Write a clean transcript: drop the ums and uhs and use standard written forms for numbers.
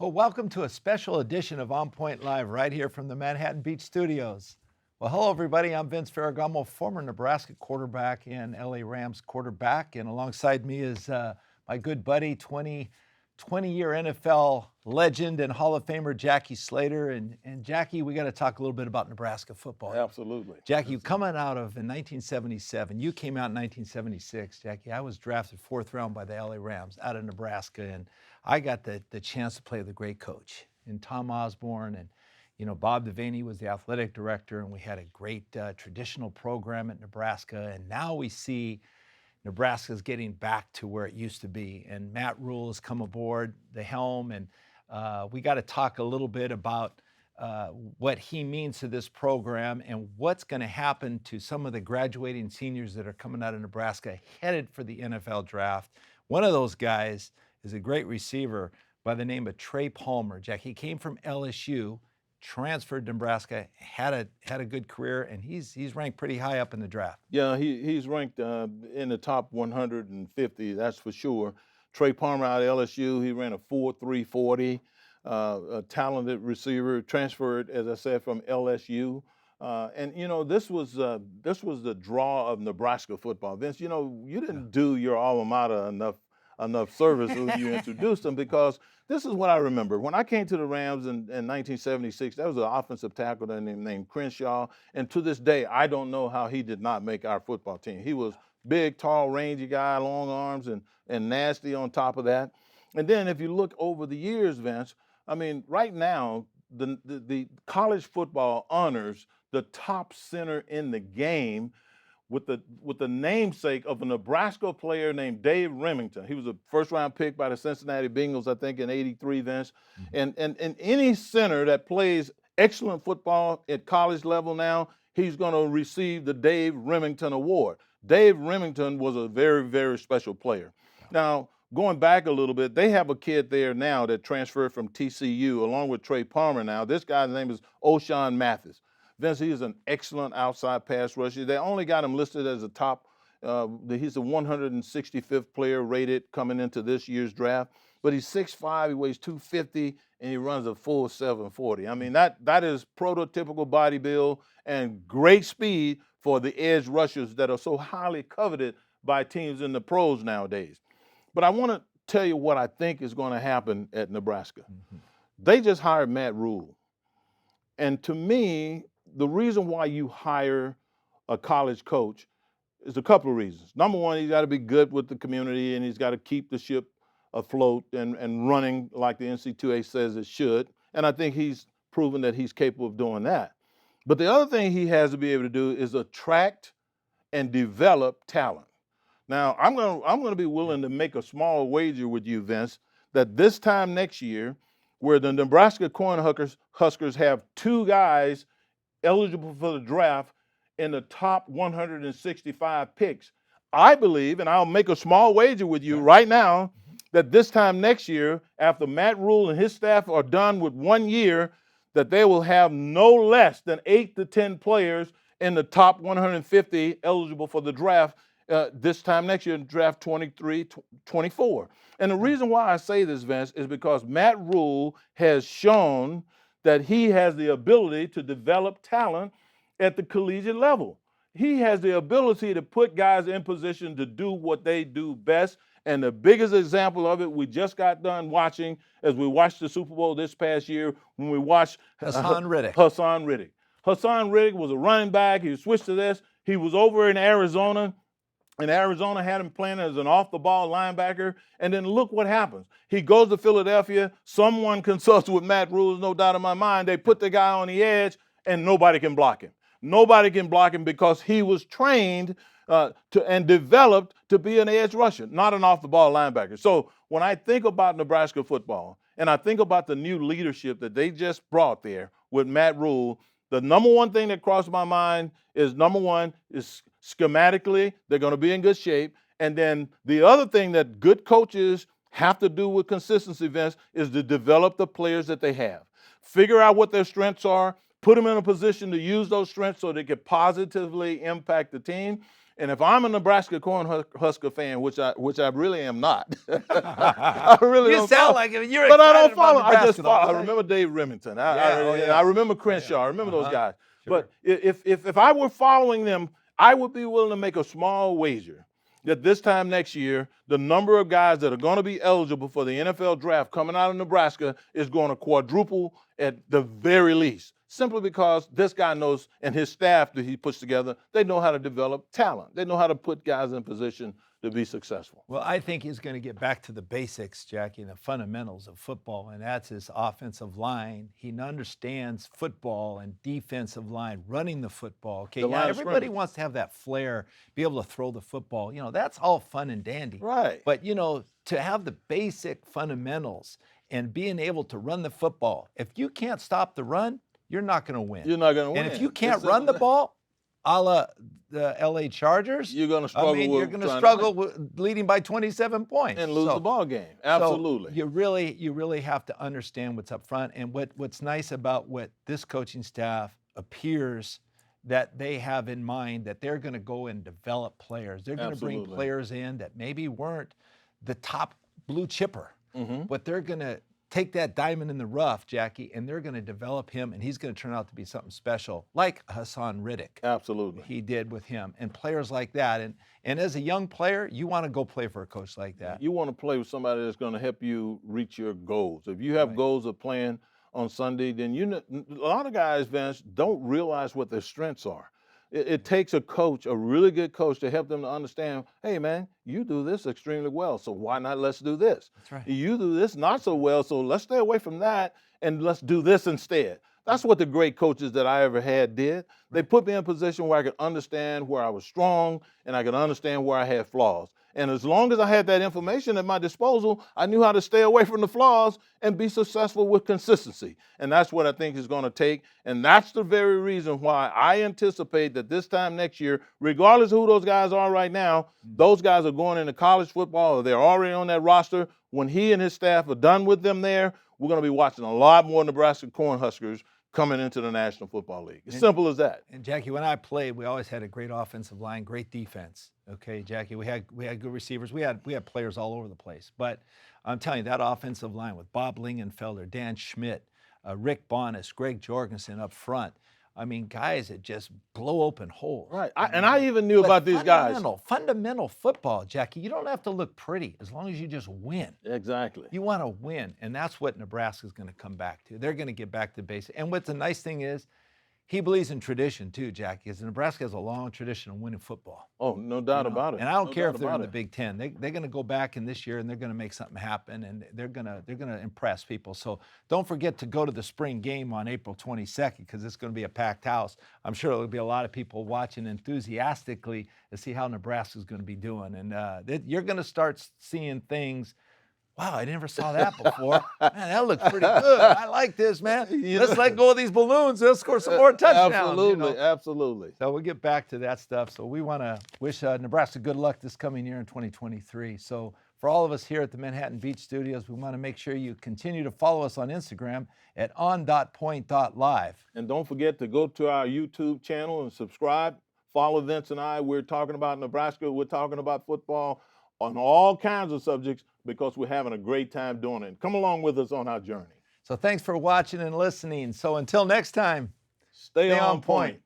Well, welcome to a special edition of OnPoint Live right here from the Manhattan Beach Studios. Well, hello, everybody. I'm Vince Ferragamo, former Nebraska quarterback and LA Rams quarterback. And alongside me is my good buddy, 20-year NFL legend and Hall of Famer, Jackie Slater. And Jackie, we got to talk a little bit about Nebraska football. Absolutely. Jackie, you coming out of in 1977. You came out in 1976, Jackie. I was drafted 4th round by the LA Rams out of Nebraska, and I got the chance to play with a great coach in Tom Osborne. And, you know, Bob Devaney was the athletic director, and we had a great traditional program at Nebraska. And now we see Nebraska's getting back to where it used to be. And Matt Rhule has come aboard the helm, and we got to talk a little bit about what he means to this program and what's going to happen to some of the graduating seniors that are coming out of Nebraska headed for the NFL draft. One of those guys is a great receiver by the name of Trey Palmer. Jack, he came from LSU, transferred to Nebraska, had a good career, and he's ranked pretty high up in the draft. Yeah, he's ranked in the top 150, that's for sure. Trey Palmer out of LSU, he ran a 4.3 40. A talented receiver, transferred, as I said, from LSU. And, you know, this was the draw of Nebraska football. Vince, you know, you didn't do your alma mater enough service when you introduced them, because this is what I remember. When I came to the Rams in 1976, there was an offensive tackle named Crenshaw. And to this day, I don't know how he did not make our football team. He was big, tall, rangy guy, long arms, and nasty on top of that. And then if you look over the years, Vince, I mean, right now, the college football honors the top center in the game with the namesake of a Nebraska player named Dave Remington. He was a first-round pick by the Cincinnati Bengals, I think, in '83, Vince. And any center that plays excellent football at college level now, he's going to receive the Dave Remington Award. Dave Remington was a very, very special player. Now, going back a little bit, they have a kid there now that transferred from TCU along with Trey Palmer now. This guy's name is O'Shawn Mathis. Vince, he is an excellent outside pass rusher. They only got him listed as a top, he's the 165th player rated coming into this year's draft. But he's 6'5", he weighs 250, and he runs a full 740. I mean, that is prototypical body build and great speed for the edge rushers that are so highly coveted by teams in the pros nowadays. But I want to tell you what I think is going to happen at Nebraska. They just hired Matt Rhule. And to me, the reason why you hire a college coach is a couple of reasons. Number one, he's got to be good with the community, and he's got to keep the ship afloat and running like the NC2A says it should. And I think he's proven that he's capable of doing that. But the other thing he has to be able to do is attract and develop talent. Now, I'm going to be willing to make a small wager with you, Vince, that this time next year, where the Nebraska Cornhuskers have 2 guys eligible for the draft in the top 165 picks, I believe, and I'll make a small wager with you right now, that this time next year, after Matt Rhule and his staff are done with 1 year, that they will have no less than 8 to 10 players in the top 150 eligible for the draft this time next year in draft 23-24. And the reason why I say this, Vince, is because Matt Rhule has shown that he has the ability to develop talent at the collegiate level. He has the ability to put guys in position to do what they do best. And the biggest example of it, we just got done watching as we watched the Super Bowl this past year when we watched Hassan Riddick. Hassan Riddick was a running back. He switched to this. He was over in Arizona. And Arizona had him playing as an off-the-ball linebacker. And then look what happens. He goes to Philadelphia. Someone consults with Matt Rhule, no doubt in my mind. They put the guy on the edge, and nobody can block him. Nobody can block him because he was trained and developed to be an edge rusher, not an off-the-ball linebacker. So when I think about Nebraska football, and I think about the new leadership that they just brought there with Matt Rhule, the number one thing that crossed my mind is, number one, is schematically, they're going to be in good shape. And then the other thing that good coaches have to do with consistency, Vince, is to develop the players that they have. Figure out what their strengths are, put them in a position to use those strengths so they can positively impact the team. And if I'm a Nebraska Cornhusker fan, which I really am not, I really You don't sound follow, like it. You're but I excited don't follow. about I Nebraska, just follow. though. I remember Dave Remington. I, Yeah, I, oh, and yeah. I remember Crenshaw. I remember those guys. But if I were following them, I would be willing to make a small wager that this time next year, the number of guys that are going to be eligible for the NFL draft coming out of Nebraska is going to quadruple at the very least, simply because this guy knows, and his staff that he puts together, they know how to develop talent. They know how to put guys in position to be successful. Well, I think he's going to get back to the basics, Jackie, and the fundamentals of football, and that's his offensive line. He understands football and defensive line, running the football. Okay, yeah, everybody wants to have that flair, be able to throw the football. That's all fun and dandy. Right. But, to have the basic fundamentals and being able to run the football, if you can't stop the run, you're not going to win. You're not going to win. And if you can't run the ball, a la the LA Chargers, you're going to struggle. You're going to struggle with leading by 27 points and lose the ball game. Absolutely. So you really have to understand what's up front. And what's nice about what this coaching staff appears that they have in mind, that they're going to go and develop players. They're going to bring players in that maybe weren't the top blue chipper, but they're going to take that diamond in the rough, Jackie, and they're going to develop him, and he's going to turn out to be something special, like Hassan Riddick. Absolutely. He did with him, and players like that. And as a young player, you want to go play for a coach like that. You want to play with somebody that's going to help you reach your goals. If you have goals of playing on Sunday, then a lot of guys, Vince, don't realize what their strengths are. It takes a coach, a really good coach, to help them to understand, hey, man, you do this extremely well, so why not let's do this? That's right. You do this not so well, so let's stay away from that and let's do this instead. That's what the great coaches that I ever had did. They put me in a position where I could understand where I was strong and I could understand where I had flaws. And as long as I had that information at my disposal, I knew how to stay away from the flaws and be successful with consistency. And that's what I think is going to take. And that's the very reason why I anticipate that this time next year, regardless of who those guys are right now, those guys are going into college football, or they're already on that roster. When he and his staff are done with them there, we're going to be watching a lot more Nebraska Cornhuskers coming into the National Football League. It's simple as that. And Jackie, when I played, we always had a great offensive line, great defense. Okay, Jackie, we had good receivers. We had players all over the place. But I'm telling you, that offensive line with Bob Lingenfelder, Dan Schmidt, Rick Bonas, Greg Jorgensen up front. I mean, guys that just blow open holes. Right. I even knew about these guys. Fundamental football, Jackie. You don't have to look pretty as long as you just win. Exactly. You want to win, and that's what Nebraska's going to come back to. They're going to get back to basics. And what the nice thing is, he believes in tradition too, Jackie, because Nebraska has a long tradition of winning football. Oh, no doubt about it. And I don't care if they're in the Big Ten. They're going to go back in this year and they're going to make something happen, and they're going to impress people. So don't forget to go to the spring game on April 22nd, because it's going to be a packed house. I'm sure there'll be a lot of people watching enthusiastically to see how Nebraska's going to be doing. And you're going to start seeing things. Wow, I never saw that before. Man, that looks pretty good. I like this, man. Let's let go of these balloons. Let's score some more touchdowns. Absolutely, absolutely. So we'll get back to that stuff. So we want to wish Nebraska good luck this coming year in 2023. So for all of us here at the Manhattan Beach Studios, we want to make sure you continue to follow us on Instagram at on.point.live. And don't forget to go to our YouTube channel and subscribe. Follow Vince and I. We're talking about Nebraska. We're talking about football on all kinds of subjects, because we're having a great time doing it. Come along with us on our journey. So thanks for watching and listening. So until next time, stay on point.